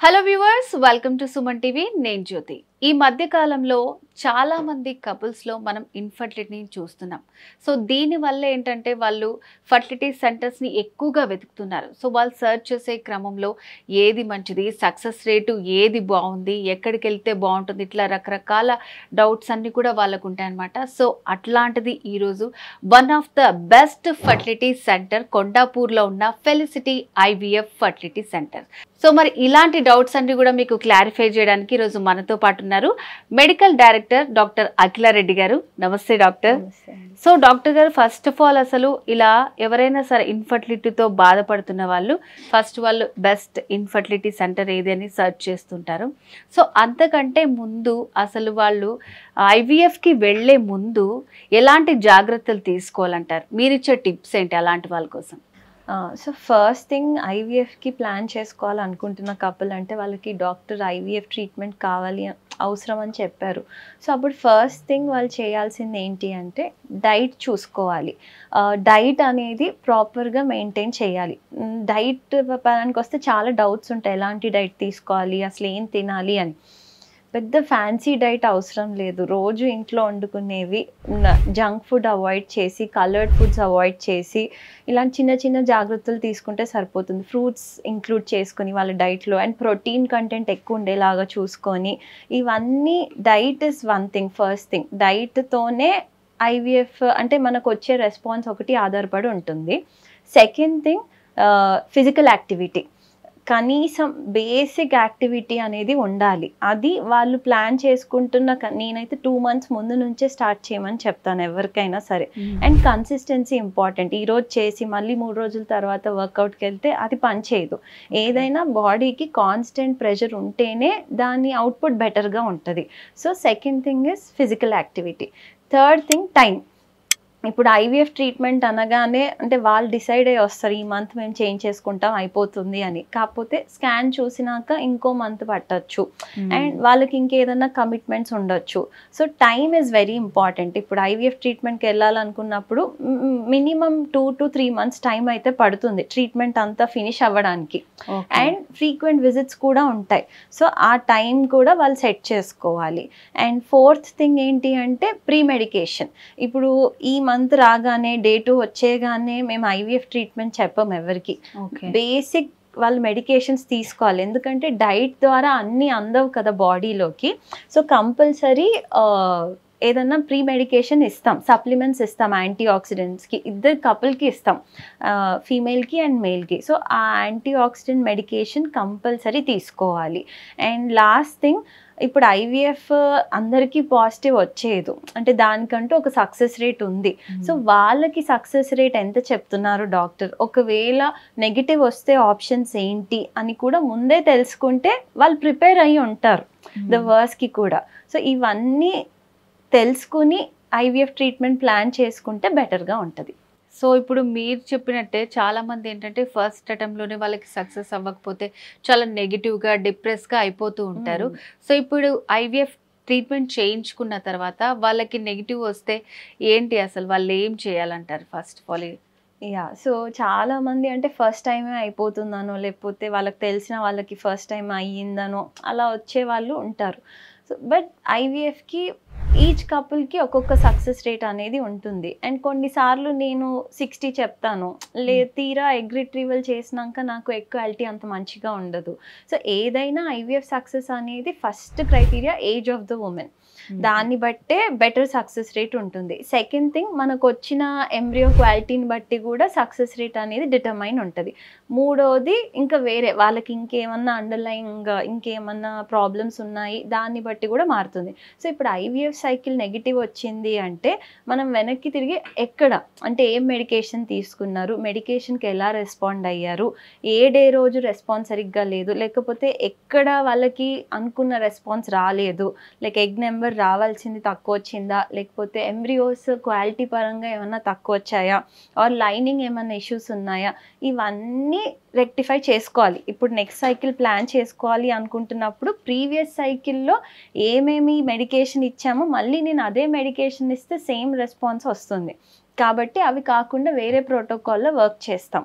Hello viewers, welcome to Suman TV. నేను జ్యోతి. ఈ మధ్య కాలంలో చాలా మంది కపుల్స్లో మనం ఇన్ఫర్టిలిటీని చూస్తున్నాం. సో దీనివల్ల ఏంటంటే వాళ్ళు ఫర్టిలిటీ సెంటర్స్ని ఎక్కువగా వెతుకుతున్నారు. సో వాళ్ళు సర్చ్ చేసే క్రమంలో ఏది మంచిది, సక్సెస్ రేటు ఏది బాగుంది, ఎక్కడికి వెళ్తే బాగుంటుంది, ఇట్లా రకరకాల డౌట్స్ అన్నీ కూడా వాళ్ళకు ఉంటాయన్నమాట. సో అట్లాంటిది ఈరోజు one of the best fertility centre కొండాపూర్లో ఉన్న Felicity IVF fertility centre. So మరి ఇలాంటి డౌట్స్ అన్ని కూడా మీకు క్లారిఫై చేయడానికి ఈరోజు మనతో పాటు ఉన్నారు మెడికల్ డైరెక్టర్ డాక్టర్ అఖిలారెడ్డి గారు. నమస్తే డాక్టర్. సో డాక్టర్ గారు, ఫస్ట్ ఆఫ్ ఆల్ అసలు ఇలా ఎవరైనా సరే ఇన్ఫర్టిలిటీతో బాధపడుతున్న వాళ్ళు వాళ్ళు బెస్ట్ ఇన్ఫర్టిలిటీ సెంటర్ ఏది అని సర్చ్ చేస్తుంటారు. సో అంతకంటే ముందు అసలు వాళ్ళు ఐవీఎఫ్కి వెళ్ళే ముందు ఎలాంటి జాగ్రత్తలు తీసుకోవాలంటారు? మీరిచ్చే టిప్స్ ఏంటి అలాంటి వాళ్ళ కోసం? సో ఫస్ట్ థింగ్, ఐవీఎఫ్కి ప్లాన్ చేసుకోవాలనుకుంటున్న కపుల్ అంటే వాళ్ళకి డాక్టర్ ఐవీఎఫ్ ట్రీట్మెంట్ కావాలి అవసరం అని చెప్పారు. సో అప్పుడు ఫస్ట్ థింగ్ వాళ్ళు చేయాల్సింది ఏంటి అంటే డైట్ చూసుకోవాలి. డైట్ అనేది ప్రాపర్గా మెయింటైన్ చేయాలి. డైట్ పరానికి వస్తే చాలా డౌట్స్ ఉంటాయి, ఎలాంటి డైట్ తీసుకోవాలి, అసలు ఏం తినాలి అని. పెద్ద ఫ్యాన్సీ డైట్ అవసరం లేదు. రోజు ఇంట్లో వండుకునేవి, జంక్ ఫుడ్ అవాయిడ్ చేసి, కలర్డ్ ఫుడ్స్ అవాయిడ్ చేసి, ఇలాంటి చిన్న చిన్న జాగ్రత్తలు తీసుకుంటే సరిపోతుంది. ఫ్రూట్స్ ఇంక్లూడ్ చేసుకొని వాళ్ళ డైట్లో, అండ్ ప్రోటీన్ కంటెంట్ ఎక్కువ ఉండేలాగా చూసుకొని, ఇవన్నీ diet is one thing. First thing, డైట్తోనే ఐవీఎఫ్ అంటే మనకు వచ్చే రెస్పాన్స్ ఒకటి ఆధారపడి ఉంటుంది. Second thing, physical activity. కనీసం బేసిక్ యాక్టివిటీ అనేది ఉండాలి. అది వాళ్ళు ప్లాన్ చేసుకుంటున్న, నేనైతే 2 months ముందు నుంచే స్టార్ట్ చేయమని చెప్తాను ఎవరికైనా సరే. And consistency important. ఈరోజు చేసి మళ్ళీ 3 రోజుల తర్వాత వర్కౌట్కి వెళ్తే అది పనిచేయదు. ఏదైనా బాడీకి కాన్స్టెంట్ ప్రెషర్ ఉంటేనే దాని అవుట్పుట్ బెటర్గా ఉంటుంది. So second thing is physical activity. Third thing, time. ఇప్పుడు ఐవీఎఫ్ ట్రీట్మెంట్ అనగానే అంటే వాళ్ళు డిసైడ్ అయ్యి వస్తారు, ఈ మంత్ మేము చేంజ్ చేసుకుంటాం అయిపోతుంది అని. కాకపోతే స్కాన్ చూసినాక ఇంకో మంత్ పట్టచ్చు, అండ్ వాళ్ళకి ఇంకేదన్నా కమిట్మెంట్స్ ఉండొచ్చు. So time is very important. ఇప్పుడు ఐవీఎఫ్ ట్రీట్మెంట్కి వెళ్ళాలనుకున్నప్పుడు మినిమం 2 to 3 months టైం అయితే పడుతుంది ట్రీట్మెంట్ అంతా ఫినిష్ అవ్వడానికి. అండ్ ఫ్రీక్వెంట్ విజిట్స్ కూడా ఉంటాయి. సో ఆ టైం కూడా వాళ్ళు సెట్ చేసుకోవాలి. అండ్ ఫోర్త్ థింగ్ ఏంటి అంటే ప్రీ మెడికేషన్. ఇప్పుడు ఈ మంత్ రాగానే డే 2 వచ్చేగానే మేము ఐవీఎఫ్ ట్రీట్మెంట్ చెప్పం ఎవరికి. బేసిక్ వాళ్ళు మెడికేషన్స్ తీసుకోవాలి. ఎందుకంటే డైట్ ద్వారా అన్నీ అందవు కదా బాడీలోకి. సో కంపల్సరీ ఏదన్నా ప్రీ మెడికేషన్ ఇస్తాం, సప్లిమెంట్స్ ఇస్తాం, యాంటీ ఆక్సిడెంట్స్కి. ఇద్దరు కపుల్కి ఇస్తాం, ఫీమేల్కి అండ్ మేల్కి. సో ఆ యాంటీ ఆక్సిడెంట్ మెడికేషన్ కంపల్సరీ తీసుకోవాలి. అండ్ లాస్ట్ థింగ్, ఇప్పుడు ఐవీఎఫ్ అందరికీ పాజిటివ్ వచ్చేది అంటే దానికంటూ ఒక సక్సెస్ రేట్ ఉంది. సో వాళ్ళకి సక్సెస్ రేట్ ఎంత చెప్తున్నారు డాక్టర్, ఒకవేళ నెగిటివ్ వస్తే ఆప్షన్స్ ఏంటి అని కూడా ముందే తెలుసుకుంటే వాళ్ళు ప్రిపేర్ అయ్యి ఉంటారు ద వర్స్ట్కి కూడా. సో ఇవన్నీ తెలుసుకుని ఐవీఎఫ్ ట్రీట్మెంట్ ప్లాన్ చేసుకుంటే బెటర్గా ఉంటుంది. సో ఇప్పుడు మీరు చెప్పినట్టే చాలామంది ఏంటంటే ఫస్ట్ అటెంప్ట్లోనే వాళ్ళకి సక్సెస్ అవ్వకపోతే చాలా నెగిటివ్గా, డిప్రెస్గా అయిపోతూ ఉంటారు. సో ఇప్పుడు ఐవీఎఫ్ ట్రీట్మెంట్ చేయించుకున్న తర్వాత వాళ్ళకి నెగిటివ్ వస్తే ఏంటి, అసలు వాళ్ళు ఏం చేయాలంటారు ఫస్ట్ ఆఫ్ ఆల్? సో చాలా మంది అంటే ఫస్ట్ టైమే అయిపోతుందనో, లేకపోతే వాళ్ళకి తెలిసిన వాళ్ళకి ఫస్ట్ టైం అయ్యిందనో అలా వచ్చే వాళ్ళు ఉంటారు. సో బట్ ఐవీఎఫ్కి ఈచ్ కపుల్కి ఒక్కొక్క సక్సెస్ రేట్ అనేది ఉంటుంది. అండ్ కొన్నిసార్లు నేను 60 చెప్తాను, తీరా ఎగ్ రిట్రీవల్ చేసినాక నాకు ఎగ్ క్వాలిటీ అంత మంచిగా ఉండదు. సో ఏదైనా ఐవీఎఫ్ సక్సెస్ అనేది first criteria age of the women. దాన్ని బట్టే బెటర్ సక్సెస్ రేట్ ఉంటుంది. సెకండ్ థింగ్, మనకు వచ్చిన ఎంబ్రియో క్వాలిటీని బట్టి కూడా సక్సెస్ రేట్ అనేది డిటర్మైన్ ఉంటుంది. మూడోది, ఇంకా వేరే వాళ్ళకి ఇంకేమన్నా అండర్లైన్గా ఇంకేమన్నా ప్రాబ్లమ్స్ ఉన్నాయి, దాన్ని బట్టి కూడా మారుతుంది. సో ఇప్పుడు ఐవీఎఫ్ సైకిల్ నెగిటివ్ వచ్చింది అంటే మనం వెనక్కి తిరిగి ఎక్కడ అంటే ఏం మెడికేషన్ తీసుకున్నారు, మెడికేషన్కి ఎలా రెస్పాండ్ అయ్యారు, ఏ డే రోజు రెస్పాన్స్ సరిగ్గా లేదు, లేకపోతే ఎక్కడ వాళ్ళకి అనుకున్న రెస్పాన్స్ రాలేదు, లైక్ ఎగ్ నెంబర్ రావాల్సింది తక్కువ వచ్చిందా, లేకపోతే ఎంబ్రియోస్ క్వాలిటీ పరంగా ఏమన్నా తక్కువ వచ్చాయా, ఆర్ లైనింగ్ ఏమన్నా ఇష్యూస్ ఉన్నాయా, ఇవన్నీ రెక్టిఫై చేసుకోవాలి. ఇప్పుడు నెక్స్ట్ సైకిల్ ప్లాన్ చేసుకోవాలి అనుకుంటున్నప్పుడు ప్రీవియస్ సైకిల్లో ఏమేమి మెడికేషన్ ఇచ్చామో మళ్ళీ నేను అదే మెడికేషన్ ఇస్తే సేమ్ రెస్పాన్స్ వస్తుంది. కాబట్టి అవి కాకుండా వేరే ప్రోటోకాల్లో వర్క్ చేస్తాం.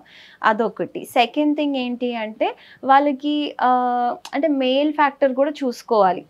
అదొకటి. సెకండ్ థింగ్ ఏంటి అంటే వాళ్ళకి అంటే మేల్ ఫ్యాక్టర్ కూడా చూసుకోవాలి.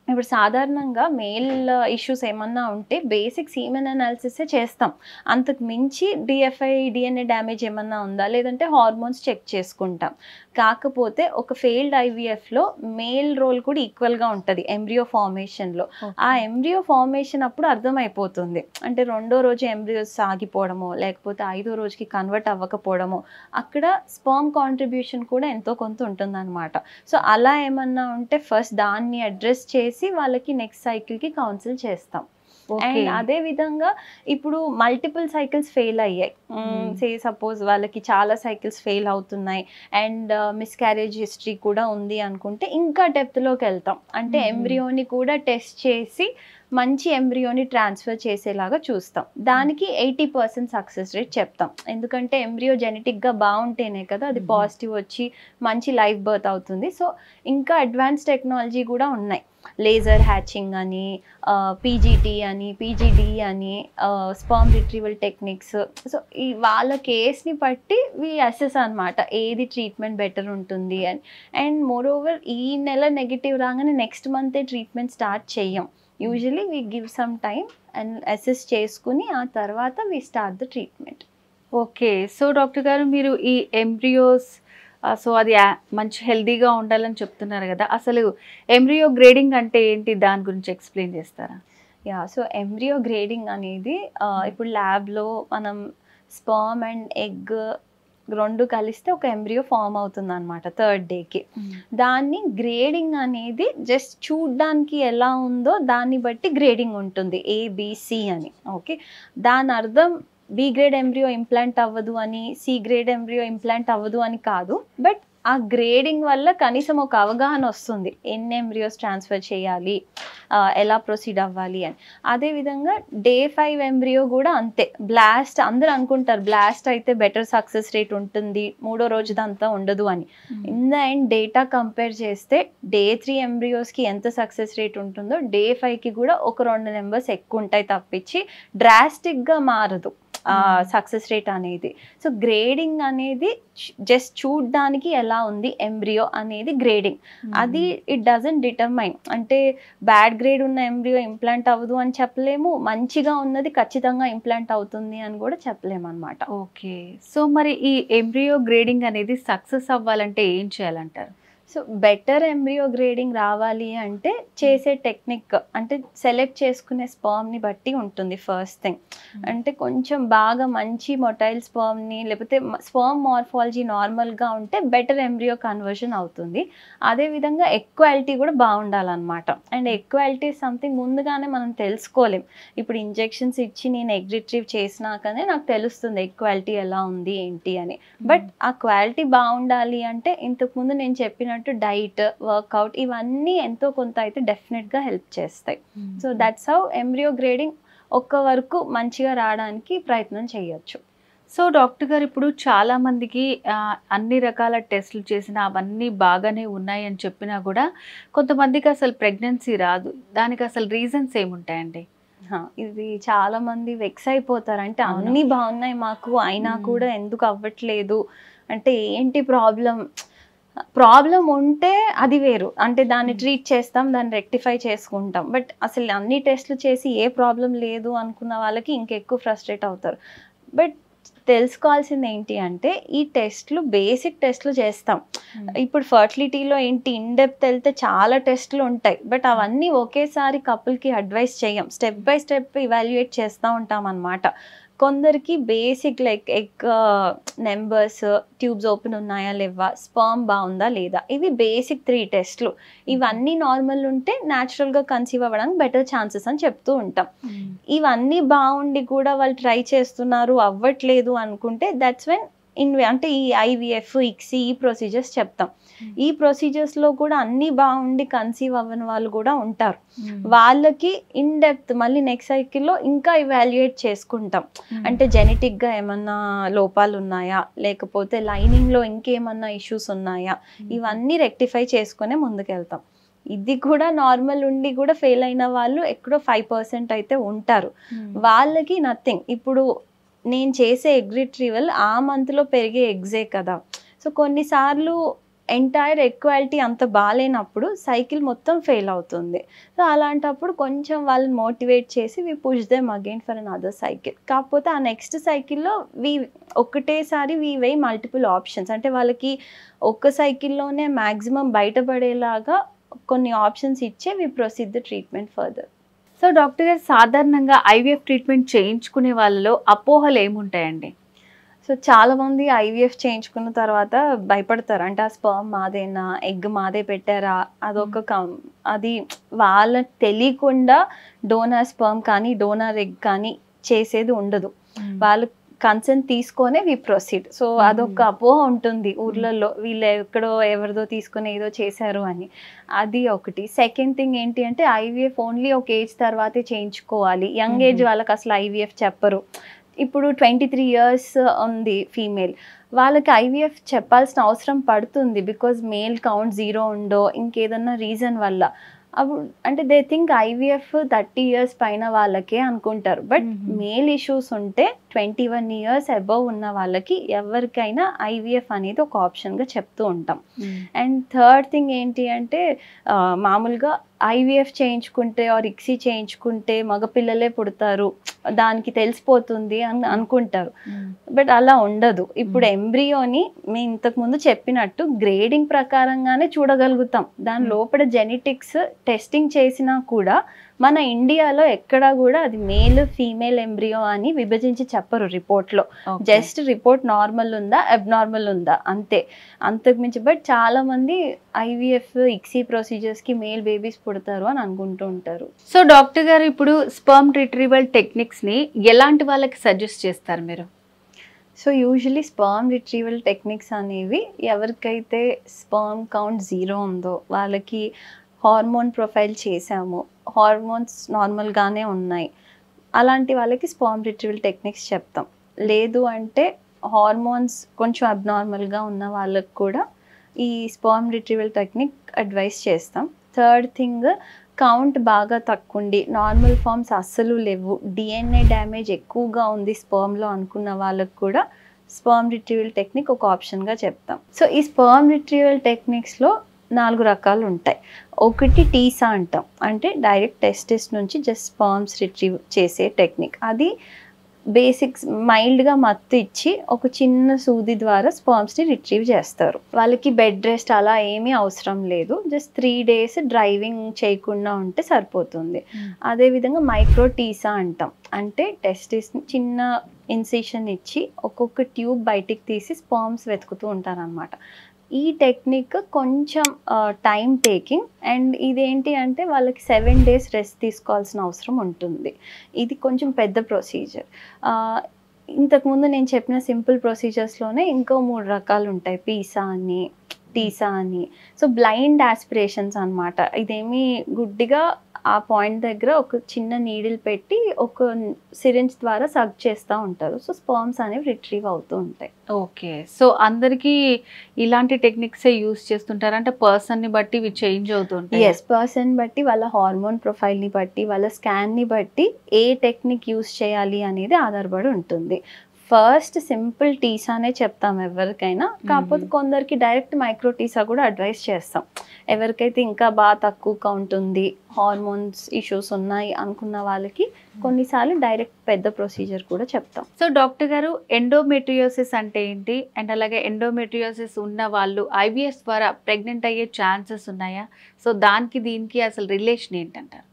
ఇప్పుడు సాధారణంగా మేల్ ఇష్యూస్ ఏమన్నా ఉంటే బేసిక్ సీమెన్ అనాలిసిసే చేస్తాం. అంతకు మించి డిఎఫ్ఐ డిఎన్ఏ డ్యామేజ్ ఏమన్నా ఉందా లేదంటే హార్మోన్స్ చెక్ చేసుకుంటాం. కాకపోతే ఒక ఫెయిల్డ్ ఐవీఎఫ్లో మేల్ రోల్ కూడా ఈక్వల్గా ఉంటుంది ఎంబ్రియో ఫార్మేషన్లో. ఆ ఎంబ్రియో ఫార్మేషన్ అప్పుడు అర్థమైపోతుంది. అంటే 2వ రోజు ఎంబ్రియోస్ ఆగిపోవడమో లేకపోతే 5వ రోజుకి కన్వర్ట్ అవ్వకపోవడమో అక్కడ స్పర్మ్ కాంట్రిబ్యూషన్ కూడా ఎంతో కొంత ఉంటుందన్నమాట. సో అలా ఏమన్నా ఉంటే ఫస్ట్ దాన్ని అడ్రస్ చేసి వాళ్ళకి నెక్స్ట్ సైకిల్కి కౌన్సిల్ చేస్తాం. అండ్ అదే విధంగా ఇప్పుడు మల్టిపుల్ సైకిల్స్ ఫెయిల్ అయ్యాయి, సే సపోజ్ వాళ్ళకి చాలా సైకిల్స్ ఫెయిల్ అవుతున్నాయి అండ్ మిస్క్యారేజ్ హిస్టరీ కూడా ఉంది అనుకుంటే ఇంకా డెప్త్లోకి వెళ్తాం. అంటే ఎంబ్రియోని కూడా టెస్ట్ చేసి మంచి ఎంబ్రియోని ట్రాన్స్ఫర్ చేసేలాగా చూస్తాం. దానికి 80% సక్సెస్ రేట్ చెప్తాం. ఎందుకంటే ఎంబ్రియో జెనెటిక్గా బాగుంటేనే కదా అది పాజిటివ్ వచ్చి మంచి లైఫ్ బర్త్ అవుతుంది. సో ఇంకా అడ్వాన్స్ టెక్నాలజీ కూడా ఉన్నాయి. లేజర్ హ్యాచింగ్ అని, పీజీటీ అని, పీజీడి అని, స్పర్మ్ రిట్రీవల్ టెక్నిక్స్. సో ఈ వాళ్ళ కేస్ని బట్టి వి అసెస్ అనమాట ఏది ట్రీట్మెంట్ బెటర్ ఉంటుంది అని. అండ్ మోర్ ఓవర్ ఈ నెల నెగిటివ్ రాగానే నెక్స్ట్ మంతే ట్రీట్మెంట్ స్టార్ట్ చెయ్యం. Usually we give some time and assess చేసుకుని ఆ తర్వాత we start the treatment. Okay. So doctor గారు మీరు ఈ ఎంబ్రియోస్ సో అది మంచి హెల్దీగా ఉండాలని చెప్తున్నారు కదా, అసలు ఎంబ్రియో గ్రేడింగ్ అంటే ఏంటి, దాని గురించి ఎక్స్ప్లెయిన్ చేస్తారా? సో ఎంబ్రియో గ్రేడింగ్ అనేది ఇప్పుడు ల్యాబ్లో మనం స్పర్మ్ అండ్ ఎగ్ 2 కలిస్తే ఒక ఎంబ్రియో ఫామ్ అవుతుంది అనమాట 3rd డేకి. దాన్ని గ్రేడింగ్ అనేది జస్ట్ చూడ్డానికి ఎలా ఉందో దాన్ని బట్టి గ్రేడింగ్ ఉంటుంది, ఏబిసి అని. ఓకే, దాని అర్థం బి గ్రేడ్ ఎంబ్రియో ఇంప్లాంట్ అవ్వదు అని, సి గ్రేడ్ ఎంబ్రియో ఇంప్లాంట్ అవ్వదు అని కాదు. బట్ ఆ గ్రేడింగ్ వల్ల కనీసం ఒక అవగాహన వస్తుంది ఎన్ని ఎంబ్రియోస్ ట్రాన్స్ఫర్ చేయాలి, ఎలా ప్రొసీడ్ అవ్వాలి అని. అదేవిధంగా డే 5 ఎంబ్రియో కూడా అంతే. బ్లాస్ట్ అందరూ అనుకుంటారు బ్లాస్ట్ అయితే బెటర్ సక్సెస్ రేట్ ఉంటుంది, 3వ రోజుదంతా ఉండదు అని. In the end data compare చేస్తే డే 3 ఎంబ్రియోస్కి ఎంత సక్సెస్ రేట్ ఉంటుందో డే 5కి కూడా ఒక 2 నెంబర్స్ ఎక్కువ ఉంటాయి తప్పించి డ్రాస్టిక్గా మారదు సక్సెస్ రేట్ అనేది. సో గ్రేడింగ్ అనేది జస్ట్ చూడ్డానికి ఎలా ఉంది ఎంబ్రియో అనేది గ్రేడింగ్. అది ఇట్ డజంట్ డిటర్మైన్. అంటే బ్యాడ్ గ్రేడ్ ఉన్న ఎంబ్రియో ఇంప్లాంట్ అవ్వదు అని చెప్పలేము, మంచిగా ఉన్నది ఖచ్చితంగా ఇంప్లాంట్ అవుతుంది అని కూడా చెప్పలేము అనమాట. ఓకే. సో మరి ఈ ఎంబ్రియో గ్రేడింగ్ అనేది సక్సెస్ అవ్వాలంటే ఏం చేయాలంటారు? సో బెటర్ ఎంబ్రియో గ్రేడింగ్ రావాలి అంటే చేసే టెక్నిక్ అంటే సెలెక్ట్ చేసుకునే స్పర్మ్ని బట్టి ఉంటుంది. ఫస్ట్ థింగ్ అంటే కొంచెం బాగా మంచి మొటైల్ స్పర్మ్ని లేకపోతే స్పర్మ్ మార్ఫాలజీ నార్మల్గా ఉంటే బెటర్ ఎంబ్రియో కన్వర్షన్ అవుతుంది. అదేవిధంగా ఎక్వాలిటీ కూడా బాగుండాలన్నమాట. అండ్ ఎక్వాలిటీ సంథింగ్ ముందుగానే మనం తెలుసుకోలేం. ఇప్పుడు ఇంజెక్షన్స్ ఇచ్చి నేను ఎగ్ రిట్రీవ్ చేసినాకనే నాకు తెలుస్తుంది ఎక్వాలిటీ ఎలా ఉంది ఏంటి అని. బట్ ఆ క్వాలిటీ బాగుండాలి అంటే ఇంతకుముందు నేను చెప్పిన డైట్, వర్కౌట్ ఇవన్నీ ఎంతో కొంత అయితే డెఫినెట్గా హెల్ప్ చేస్తాయి. So that's how embryo grading ఒక్క వరకు మంచిగా రావడానికి ప్రయత్నం చేయొచ్చు. సో డాక్టర్ గారు ఇప్పుడు చాలా మందికి అన్ని రకాల టెస్టులు చేసినా అవన్నీ బాగానే ఉన్నాయి అని చెప్పినా కూడా కొంతమందికి అసలు ప్రెగ్నెన్సీ రాదు. దానికి అసలు రీజన్స్ ఏముంటాయండి? ఇది చాలా మంది వెక్స్ అయిపోతారు. అంటే అన్నీ బాగున్నాయి మాకు అయినా కూడా ఎందుకు అవ్వట్లేదు అంటే ఏంటి ప్రాబ్లం ఉంటే అది వేరు, అంటే దాన్ని ట్రీట్ చేస్తాం, దాన్ని రెక్టిఫై చేసుకుంటాం. బట్ అసలు అన్ని టెస్ట్లు చేసి ఏ ప్రాబ్లం లేదు అనుకున్న వాళ్ళకి ఇంకెక్కువ ఫ్రస్ట్రేట్ అవుతారు. బట్ తెలుసుకోవాల్సింది ఏంటి అంటే ఈ టెస్ట్లు బేసిక్ టెస్ట్లు చేస్తాం. ఇప్పుడు ఫర్టిలిటీలో ఏంటి ఇన్ డెప్త్ వెళ్తే చాలా టెస్ట్లు ఉంటాయి. బట్ అవన్నీ ఒకేసారి కపుల్కి అడ్వైస్ చేయం, స్టెప్ బై స్టెప్ ఇవాల్యుయేట్ చేస్తూ ఉంటాం అన్నమాట. కొందరికి basic like egg numbers, tubes open ఉన్నాయా లేవా, స్పర్మ్ బాగుందా లేదా, ఇవి బేసిక్ 3 టెస్ట్లు. ఇవన్నీ నార్మల్ ఉంటే న్యాచురల్గా కన్సీవ్ అవ్వడానికి బెటర్ ఛాన్సెస్ అని చెప్తూ ఉంటాం. ఇవన్నీ బాగుండి కూడా వాళ్ళు ట్రై చేస్తున్నారు అవ్వట్లేదు అనుకుంటే దట్స్ వెన్ అంటే ఈ ఐవీఎఫ్, ఇక్సీ ఈ ప్రొసీజర్స్ చెప్తాం. ఈ ప్రొసీజర్స్లో కూడా అన్నీ బాగుండి కన్సీవ్ అవ్వని వాళ్ళు కూడా ఉంటారు. వాళ్ళకి ఇన్ డెప్త్ మళ్ళీ నెక్స్ట్ సైకిల్లో ఇంకా ఇవాల్యుయేట్ చేసుకుంటాం. అంటే జెనెటిక్గా ఏమన్నా లోపాలు ఉన్నాయా లేకపోతే లైనింగ్లో ఇంకేమన్నా ఇష్యూస్ ఉన్నాయా, ఇవన్నీ రెక్టిఫై చేసుకునే ముందుకెళ్తాం. ఇది కూడా నార్మల్ ఉండి కూడా ఫెయిల్ అయిన వాళ్ళు ఎక్కడో 5% అయితే ఉంటారు. వాళ్ళకి నథింగ్. ఇప్పుడు నేను చేసే ఎగ్ రిట్రీవల్ ఆ మంత్లో పెరిగే ఎగ్జే కదా. సో కొన్నిసార్లు ఎంటైర్ ఎగ్ క్వాలిటీ అంత బాగాలేనప్పుడు సైకిల్ మొత్తం ఫెయిల్ అవుతుంది. సో అలాంటప్పుడు కొంచెం వాళ్ళని మోటివేట్ చేసి we push them again for another cycle. కాకపోతే ఆ నెక్స్ట్ సైకిల్లో ఒకటేసారి వి వే మల్టిపుల్ ఆప్షన్స్, అంటే వాళ్ళకి ఒక్క సైకిల్లోనే మ్యాక్సిమం బయటపడేలాగా కొన్ని ఆప్షన్స్ ఇచ్చే we proceed the treatment further. So doctor గారు, సాధారణంగా ఐవీఎఫ్ ట్రీట్మెంట్ చేయించుకునే వాళ్ళలో అపోహలు ఏముంటాయండి? సో చాలామంది ఐవీఎఫ్ చేయించుకున్న తర్వాత భయపడతారు. అంటే ఆ స్పర్మ్ మాదేనా, ఎగ్ మాదే పెట్టారా, అది వాళ్ళకి తెలియకుండా డోనర్ స్పర్మ్ కానీ డోనర్ ఎగ్ కానీ చేసేది ఉండదు. వాళ్ళు కన్సెంట్ తీసుకొనే వి ప్రొసీడ్. సో అదొక అపోహ ఉంటుంది ఊర్లలో, వీళ్ళు ఎక్కడో ఎవరిదో తీసుకొని ఏదో చేశారు అని. అది ఒకటి. సెకండ్ థింగ్ ఏంటి అంటే ఐవీఎఫ్ ఓన్లీ ఒక ఏజ్ తర్వాతే చేయించుకోవాలి. యంగ్ ఏజ్ వాళ్ళకి అసలు ఐవీఎఫ్ చెప్పరు. ఇప్పుడు 23 years ఉంది ఫీమేల్, వాళ్ళకి ఐవీఎఫ్ చెప్పాల్సిన అవసరం పడుతుంది. బికాజ్ మేల్ కౌంట్ 0 ఉండో ఇంకేదన్నా రీజన్ వల్ల. అప్పుడు అంటే దే థింక్ ఐవీఎఫ్ 30 years పైన వాళ్ళకే అనుకుంటారు. బట్ మేల్ ఇష్యూస్ ఉంటే 21 years అబవ్ ఉన్న వాళ్ళకి ఎవరికైనా ఐవీఎఫ్ అనేది ఒక ఆప్షన్గా చెప్తూ ఉంటాం. అండ్ థర్డ్ థింగ్ ఏంటి అంటే మామూలుగా ఐవీఎఫ్ చేయించుకుంటే ఆర్ ఇక్సీ చేయించుకుంటే మగపిల్లలే పుడతారు, దానికి తెలిసిపోతుంది అని అనుకుంటారు. బట్ అలా ఉండదు. ఇప్పుడు ఎంబ్రియోని మేము ఇంతకుముందు చెప్పినట్టు గ్రేడింగ్ ప్రకారంగానే చూడగలుగుతాం. దాని లోపల జెనెటిక్స్ టెస్టింగ్ చేసినా కూడా మన ఇండియాలో ఎక్కడా కూడా అది మేల్ ఫీమేల్ ఎంబ్రియో అని విభజించి చెప్పరు రిపోర్ట్లో. జస్ట్ రిపోర్ట్ నార్మల్ ఉందా అబ్నార్మల్ ఉందా అంతే, అంతకుమించి. బట్ చాలా మంది ఐవీఎఫ్ ఇక్సీ ప్రొసీజర్స్కి మేల్ బేబీస్ పుడతారు అని అనుకుంటూ ఉంటారు. సో డాక్టర్ గారు, ఇప్పుడు స్పర్మ్ రిట్రీవల్ టెక్నిక్స్ని ఎలాంటి వాళ్ళకి సజెస్ట్ చేస్తారు మీరు? So usually sperm retrieval techniques అనేవి ఎవరికైతే స్పర్మ్ కౌంట్ 0 ఉందో, వాళ్ళకి హార్మోన్ ప్రొఫైల్ చేసాము, హార్మోన్స్ నార్మల్గానే ఉన్నాయి, అలాంటి వాళ్ళకి స్పర్మ్ రిట్రీవల్ టెక్నిక్స్ చెప్తాం. లేదు అంటే హార్మోన్స్ కొంచెం అబ్నార్మల్గా ఉన్న వాళ్ళకి కూడా ఈ స్పర్మ్ రిట్రీవల్ టెక్నిక్ అడ్వైస్ చేస్తాం. థర్డ్ థింగ్, కౌంట్ బాగా తక్కువ ఉండి నార్మల్ ఫార్మ్స్ అస్సలు లేవు, డిఎన్ఏ డ్యామేజ్ ఎక్కువగా ఉంది స్పర్మ్లో అనుకున్న వాళ్ళకు కూడా స్పర్మ్ రిట్రీవల్ టెక్నిక్ ఒక ఆప్షన్గా చెప్తాం. సో ఈ స్పర్మ్ రిట్రీవల్ టెక్నిక్స్లో 4 రకాలు ఉంటాయి. ఒకటి టీసా అంటాం, అంటే డైరెక్ట్ టెస్టిస్ నుంచి జస్ట్ స్పర్మ్స్ రిట్రీవ్ చేసే టెక్నిక్. అది బేసిక్స్ మైల్డ్గా మత్తు ఇచ్చి ఒక చిన్న సూది ద్వారా స్పర్మ్స్ని రిట్రీవ్ చేస్తారు. వాళ్ళకి బెడ్ రెస్ట్ అలా ఏమీ అవసరం లేదు, జస్ట్ 3 days డ్రైవింగ్ చేయకుండా ఉంటే సరిపోతుంది. అదేవిధంగా మైక్రో టీసా అంటాం, అంటే టెస్టిస్ చిన్న ఇన్సిషన్ ఇచ్చి ఒక్కొక్క ట్యూబ్ బయటికి తీసి స్పర్మ్స్ వెతుకుతూ ఉంటారనమాట. ఈ టెక్నిక్ కొంచెం టైం టేకింగ్, అండ్ ఇదేంటి అంటే వాళ్ళకి 7 days రెస్ట్ తీసుకోవాల్సిన అవసరం ఉంటుంది. ఇది కొంచెం పెద్ద ప్రొసీజర్. ఇంతకుముందు నేను చెప్పిన సింపుల్ ప్రొసీజర్స్లోనే ఇంకో 3 రకాలు ఉంటాయి, పీసా అని, టీసా అని. సో బ్లైండ్ ఆస్పిరేషన్స్ అనమాట. ఇదేమి గుడ్డిగా ఆ పాయింట్ దగ్గర ఒక చిన్న నీడిల్ పెట్టి ఒక సిరింజ్ ద్వారా సగ్ చేస్తూ ఉంటారు. సో స్పర్మ్స్ అనేవి రిట్రీవ్ అవుతూ ఉంటాయి. ఓకే. సో అందరికీ ఇలాంటి టెక్నిక్సే యూస్ చేస్తుంటారు, అంటే పర్సన్ని బట్టి ఇవి చేంజ్ అవుతుంటాయి? ఎస్, పర్సన్ బట్టి, వాళ్ళ హార్మోన్ ప్రొఫైల్ని బట్టి, వాళ్ళ స్కాన్ని బట్టి ఏ టెక్నిక్ యూస్ చేయాలి అనేది ఆధారపడి ఉంటుంది. ఫస్ట్ సింపుల్ టీసానే చెప్తాం ఎవరికైనా, కాకపోతే కొందరికి డైరెక్ట్ మైక్రో టీసా కూడా అడ్వైస్ చేస్తాం. ఎవరికైతే ఇంకా బాగా తక్కువ కౌంట్ ఉంది, హార్మోన్స్ ఇష్యూస్ ఉన్నాయి అనుకున్న వాళ్ళకి కొన్నిసార్లు డైరెక్ట్ పెద్ద ప్రొసీజర్ కూడా చెప్తాం. సో డాక్టర్ గారు, ఎండోమెట్రియోసిస్ అంటే ఏంటి, అండ్ అలాగే ఎండోమెట్రియోసిస్ ఉన్న వాళ్ళు ఐవీఎఫ్ ద్వారా ప్రెగ్నెంట్ అయ్యే ఛాన్సెస్ ఉన్నాయా? సో దానికి దీనికి అసలు రిలేషన్ ఏంటంటారు?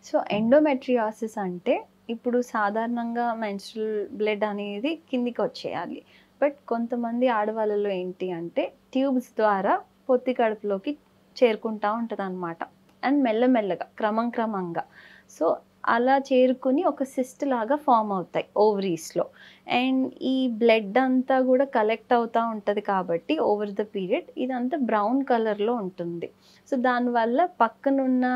సో ఎండోమెట్రియోసిస్ అంటే ఇప్పుడు సాధారణంగా మెన్స్ట్రువల్ బ్లడ్ అనేది కిందికి వచ్చేయాలి. బట్ కొంతమంది ఆడవాళ్ళలో ఏంటి అంటే ట్యూబ్స్ ద్వారా పొత్తి కడుపులోకి చేరుకుంటూ ఉంటుంది అనమాట. అండ్ మెల్లమెల్లగా క్రమంగా సో అలా చేరుకుని ఒక సిస్ట్ లాగా ఫామ్ అవుతాయి ఓవరీస్లో. అండ్ ఈ బ్లడ్ అంతా కూడా కలెక్ట్ అవుతూ ఉంటుంది కాబట్టి ఓవర్ ద పీరియడ్ ఇదంతా బ్రౌన్ కలర్లో ఉంటుంది. సో దానివల్ల పక్కనున్న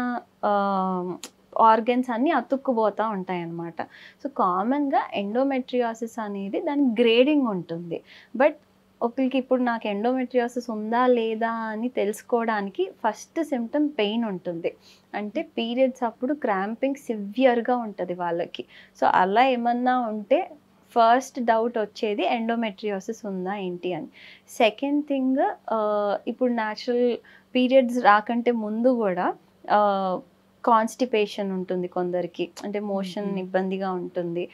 ఆర్గన్స్ అన్నీ అతుక్కుపోతూ ఉంటాయి అన్నమాట. సో కామన్గా ఎండోమెట్రియోసిస్ అనేది దాని గ్రేడింగ్ ఉంటుంది. బట్ ఒకరికి ఇప్పుడు నాకు ఎండోమెట్రియోసిస్ ఉందా లేదా అని తెలుసుకోవడానికి ఫస్ట్ సిమ్టమ్ పెయిన్ ఉంటుంది. అంటే పీరియడ్స్ అప్పుడు క్రాంపింగ్ సివియర్గా ఉంటుంది వాళ్ళకి. సో అలా ఏమన్నా ఉంటే ఫస్ట్ డౌట్ వచ్చేది ఎండోమెట్రియోసిస్ ఉందా ఏంటి అని. సెకండ్ థింగ్ ఇప్పుడు న్యాచురల్ పీరియడ్స్ రాకంటే ముందు కూడా కాన్స్టిపేషన్ ఉంటుంది కొందరికి, అంటే మోషన్ ఇబ్బందిగా ఉంటుంది,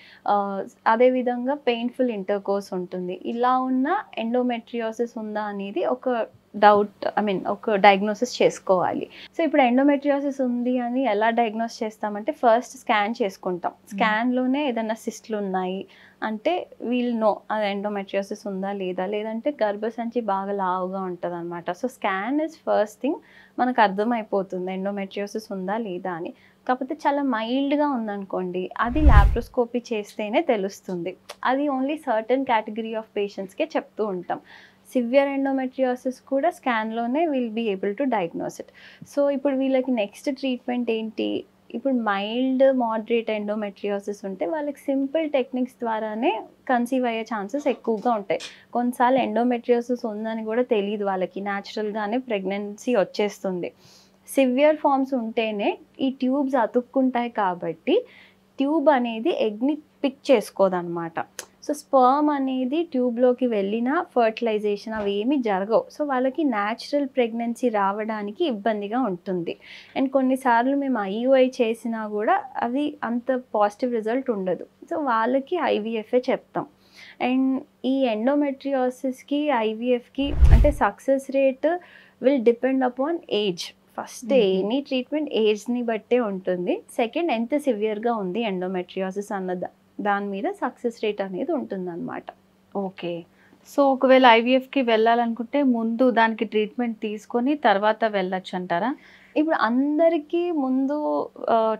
అదేవిధంగా పెయిన్ఫుల్ ఇంటర్కోర్స్ ఉంటుంది. ఇలా ఉన్న ఎండోమెట్రియోసిస్ ఉందా అనేది ఒక డౌట్, ఒక డయాగ్నోసిస్ చేసుకోవాలి. సో ఇప్పుడు ఎండోమెట్రియోసిస్ ఉంది అని ఎలా డయాగ్నోస్ చేస్తామంటే ఫస్ట్ స్కాన్ చేసుకుంటాం. స్కాన్లోనే ఏదైనా సిస్ట్లు ఉన్నాయి అంటే వీల్ నో అది ఎండోమెట్రియోసిస్ ఉందా లేదా, లేదంటే గర్భసంచి బాగా లావుగా ఉంటుంది అనమాట. So scan is first thing, మనకు అర్థమైపోతుంది ఎండోమెట్రియోసిస్ ఉందా లేదా అని. కాకపోతే చాలా మైల్డ్గా ఉందనుకోండి, అది లాప్రోస్కోపీ చేస్తేనే తెలుస్తుంది. అది ఓన్లీ సర్టన్ కేటగిరీ ఆఫ్ పేషెంట్స్కే చెప్తూ ఉంటాం. సివియర్ ఎండోమెట్రియోసిస్ కూడా స్కాన్లోనే will be able to diagnose it. So ఇప్పుడు వీళ్ళకి నెక్స్ట్ ట్రీట్మెంట్ ఏంటి, ఇప్పుడు మైల్డ్ మోడరేట్ ఎండోమెట్రియోసిస్ ఉంటే వాళ్ళకి సింపుల్ టెక్నిక్స్ ద్వారానే కన్సీవ్ అయ్యే ఛాన్సెస్ ఎక్కువగా ఉంటాయి. కొన్నిసార్లు ఎండోమెట్రియోసిస్ ఉందని కూడా తెలియదు వాళ్ళకి, న్యాచురల్గానే ప్రెగ్నెన్సీ వచ్చేస్తుంది. సివియర్ ఫార్మ్స్ ఉంటేనే ఈ ట్యూబ్స్ అతుక్కుంటాయి కాబట్టి ట్యూబ్ అనేది ఎగ్ని పిక్ చేసుకోదన్నమాట. సో స్పర్మ్ అనేది ట్యూబ్లోకి వెళ్ళినా ఫర్టిలైజేషన్ అవి ఏమీ జరగవు. సో వాళ్ళకి న్యాచురల్ ప్రెగ్నెన్సీ రావడానికి ఇబ్బందిగా ఉంటుంది. అండ్ కొన్నిసార్లు మేము ఐయుఐ చేసినా కూడా అది అంత పాజిటివ్ రిజల్ట్ ఉండదు. సో వాళ్ళకి ఐవీఎఫ్ఏ చెప్తాం. అండ్ ఈ ఎండోమెట్రియోసిస్కి ఐవీఎఫ్కి అంటే success rate will depend upon age. First any treatment ఏజ్ని బట్టే ఉంటుంది. సెకండ్ ఎంత సివియర్గా ఉంది ఎండోమెట్రియోసిస్ అన్న దాని మీద సక్సెస్ రేట్ అనేది ఉంటుందన్నమాట. ఓకే. సో ఒకవేళ ఐవీఎఫ్కి వెళ్ళాలనుకుంటే ముందు దానికి ట్రీట్మెంట్ తీసుకొని తర్వాత వెళ్ళొచ్చు అంటారా? ఇప్పుడు అందరికీ ముందు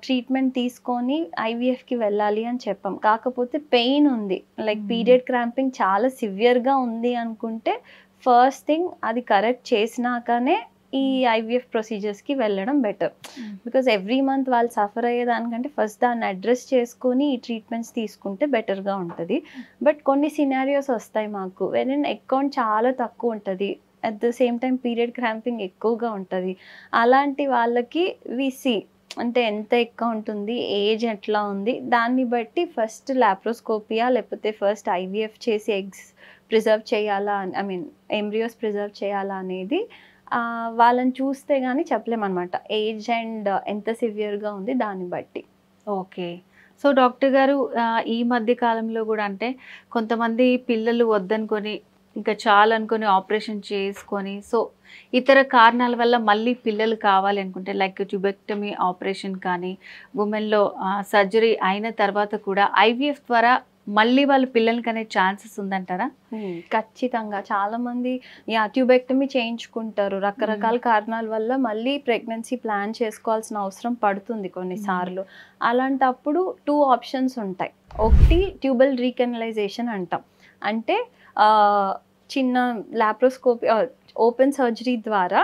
ట్రీట్మెంట్ తీసుకొని ఐవీఎఫ్కి వెళ్ళాలి అని చెప్పాం. కాకపోతే పెయిన్ ఉంది, లైక్ పీరియడ్ క్రాంపింగ్ చాలా సివియర్గా ఉంది అనుకుంటే ఫస్ట్ థింగ్ అది కరెక్ట్ చేసినాకనే ఈ ఐవీఎఫ్ ప్రొసీజర్స్కి వెళ్ళడం బెటర్. బికాజ్ ఎవ్రీ మంత్ వాళ్ళు సఫర్ అయ్యేదానికంటే ఫస్ట్ దాన్ని అడ్రస్ చేసుకొని ఈ ట్రీట్మెంట్స్ తీసుకుంటే బెటర్గా ఉంటుంది. బట్ కొన్ని సినారియోస్ వస్తాయి మాకు, వెన్ అకౌంట్ చాలా తక్కువ ఉంటుంది, at the same time period cramping ఎక్కువగా ఉంటుంది. అలాంటి వాళ్ళకి విసి అంటే ఎంత ఎక్కువ ఉంటుంది, ఏజ్ ఎట్లా ఉంది, దాన్ని బట్టి ఫస్ట్ లాప్రోస్కోపియా లేకపోతే ఫస్ట్ ఐవీఎఫ్ చేసి ఎగ్స్ ప్రిజర్వ్ చేయాలా, ఎంబ్రియోస్ ప్రిజర్వ్ చేయాలా అనేది వాళ్ళని చూస్తే కానీ చెప్పలేమన్నమాట. ఏజ్ అండ్ ఎంత సివియర్గా ఉంది దాన్ని బట్టి. ఓకే. సో డాక్టర్ గారు ఈ మధ్య కాలంలో కూడా అంటే కొంతమంది పిల్లలు వద్దనుకొని ఇంకా చాలనుకొని ఆపరేషన్ చేసుకొని, సో ఇతర కారణాల వల్ల మళ్ళీ పిల్లలు కావాలి అనుకుంటే లైక్ ట్యూబెక్టమీ ఆపరేషన్ కానీ ఉమెన్లో సర్జరీ అయిన తర్వాత కూడా ఐవీఎఫ్ ద్వారా మళ్ళీ వాళ్ళు పిల్లల్ని కనే ఛాన్సెస్ ఉందంటారా? ఖచ్చితంగా. చాలామంది ట్యూబెక్టమీ చేయించుకుంటారు, రకరకాల కారణాల వల్ల మళ్ళీ ప్రెగ్నెన్సీ ప్లాన్ చేసుకోవాల్సిన అవసరం పడుతుంది కొన్నిసార్లు. అలాంటప్పుడు 2 ఆప్షన్స్ ఉంటాయి. ఒకటి ట్యూబల్ రీకెనలైజేషన్ అంటాం, అంటే చిన్న లాప్రోస్కోపీ ఓపెన్ సర్జరీ ద్వారా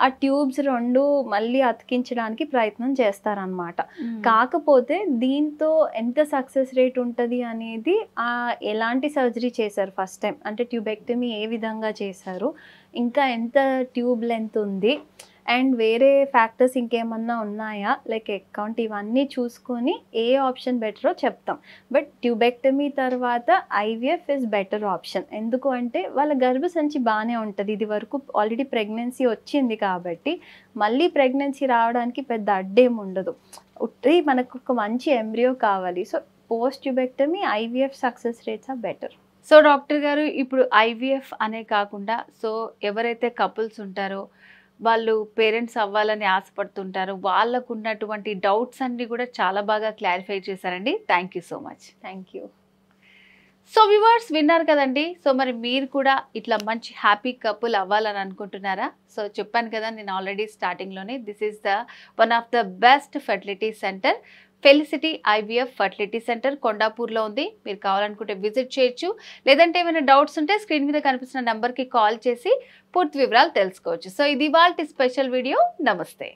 ఆ ట్యూబ్స్ 2 మళ్ళీ అతికించడానికి ప్రయత్నం చేస్తారనమాట. కాకపోతే దీంతో ఎంత సక్సెస్ రేట్ ఉంటుంది అనేది ఎలాంటి సర్జరీ చేశారు ఫస్ట్ టైం, అంటే ట్యూబెక్టమీ ఏ విధంగా చేశారు, ఇంకా ఎంత ట్యూబ్ లెంత్ ఉంది, అండ్ వేరే ఫ్యాక్టర్స్ ఇంకేమన్నా ఉన్నాయా లైక్ అకౌంట్, ఇవన్నీ చూసుకొని ఏ ఆప్షన్ బెటరో చెప్తాం. బట్ ట్యూబెక్టమీ తర్వాత ఐవీఎఫ్ ఇస్ బెటర్ ఆప్షన్. ఎందుకు అంటే వాళ్ళ గర్భసంచి బాగానే ఉంటుంది, ఇది వరకు ఆల్రెడీ ప్రెగ్నెన్సీ వచ్చింది కాబట్టి మళ్ళీ ప్రెగ్నెన్సీ రావడానికి పెద్ద అడ్డేం ఉండదు. మనకు ఒక మంచి ఎంబ్రియో కావాలి. So post tubectomy IVF success rates are better. So doctor గారు ఇప్పుడు ఐవీఎఫ్ అనే కాకుండా సో ఎవరైతే కపుల్స్ ఉంటారో వాళ్ళు పేరెంట్స్ అవ్వాలని ఆశపడుతుంటారు, వాళ్ళకు ఉన్నటువంటి డౌట్స్ అన్ని కూడా చాలా బాగా క్లారిఫై చేశారండి. Thank you so much. Thank you. So viewers విన్నారు కదండి. సో మరి మీరు కూడా ఇట్లా మంచి హ్యాపీ కపుల్ అవ్వాలని అనుకుంటున్నారా? సో చెప్పాను కదా నేను ఆల్రెడీ స్టార్టింగ్లోనే, this is the one of the best fertility centre, Felicity IVF fertility centre కొండాపూర్లో ఉంది. మీరు కావాలనుకుంటే విజిట్ చేయొచ్చు, లేదంటే ఏమైనా డౌట్స్ ఉంటే స్క్రీన్ మీద కనిపిస్తున్న నెంబర్కి కాల్ చేసి పూర్తి వివరాలు తెలుసుకోవచ్చు. సో ఇది ఇవాల్టి స్పెషల్ వీడియో. నమస్తే.